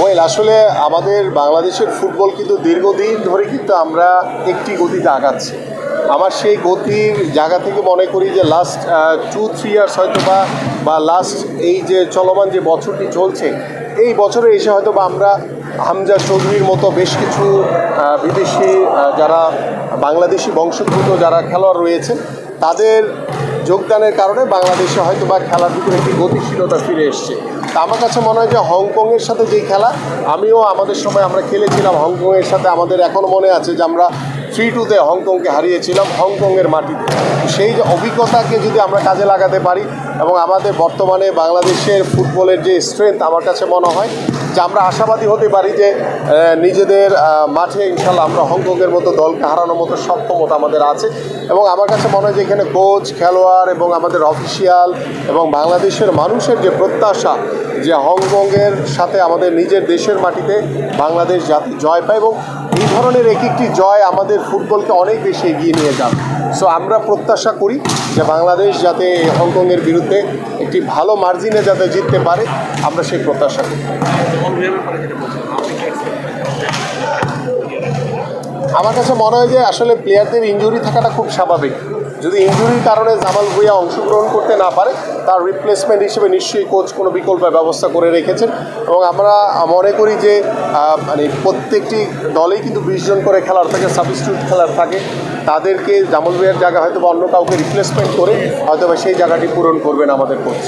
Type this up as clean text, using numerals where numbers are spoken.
Well আসলে আমাদের বাংলাদেশের ফুটবল কিন্তু দীর্ঘদিন ধরে কিন্তু আমরা একটি গতিতে আগাচ্ছি। আমার সেই গতির জায়গা থেকে মনে করি যে লাস্ট 2-3 ইয়ার্স হয়তো বা লাস্ট এই যে চলমান যে বছরটি চলছে, এই বছরে এসে হয়তো বা আমরা হামজা চৌধুরীর মতো বেশ কিছু বিদেশি যারা বাংলাদেশি বংশোদ্ভূত যারা খেলোয়াড় রয়েছেন, তাদের যোগদানের কারণে বাংলাদেশে হয়তো বা খেলার ভিতরে একটি গতিশীলতা ফিরে এসছে। তা আমার কাছে মনে হয় যে হংকংয়ের সাথে যেই খেলা, আমিও আমাদের সময় আমরা খেলেছিলাম হংকংয়ের সাথে, আমাদের এখনও মনে আছে যে আমরা 3-2 হংকংকে হারিয়েছিলাম হংকংয়ের মাটিতে। সেই যে অভিজ্ঞতাকে যদি আমরা কাজে লাগাতে পারি এবং আমাদের বর্তমানে বাংলাদেশের ফুটবলের যে স্ট্রেংথ, আমার কাছে মনে হয় যে আমরা আশাবাদী হতে পারি যে নিজেদের মাঠে ইনশাল্লাহ আমরা হংকংয়ের মতো দলকে হারানোর মতো সক্ষমতা আমাদের আছে। এবং আমার কাছে মনে হয় যে এখানে কোচ, খেলোয়াড় এবং আমাদের অফিসিয়াল এবং বাংলাদেশের মানুষের যে প্রত্যাশা যে হংকংয়ের সাথে আমাদের নিজের দেশের মাটিতে বাংলাদেশ জাতি জয় পায়, এবং এই ধরনের একটি জয় আমাদের ফুটবলকে অনেক বেশি এগিয়ে নিয়ে যাবে। সো আমরা প্রত্যাশা করি যে বাংলাদেশ যাতে হংকংয়ের বিরুদ্ধে একটি ভালো মার্জিনে যাতে জিততে পারে, আমরা সেই প্রত্যাশা করি। আমার কাছে মনে হয় যে আসলে প্লেয়ারদের ইনজুরি থাকাটা খুব স্বাভাবিক। যদি ইনজুরির কারণে জামাল ভুঁইয়া অংশগ্রহণ করতে না পারে, তার রিপ্লেসমেন্ট হিসেবে নিশ্চয়ই কোচ কোনো বিকল্প ব্যবস্থা করে রেখেছেন। এবং আমরা মনে করি যে মানে প্রত্যেকটি দলেই কিন্তু 20 জন করে খেলার থাকে, সাবস্টিটিউট খেলার থাকে, তাদেরকে জামাল ভুঁইয়ার জায়গা হয়তো বা অন্য কাউকে রিপ্লেসমেন্ট করে হয়তো বা সেই জায়গাটি পূরণ করবেন আমাদের কোচ।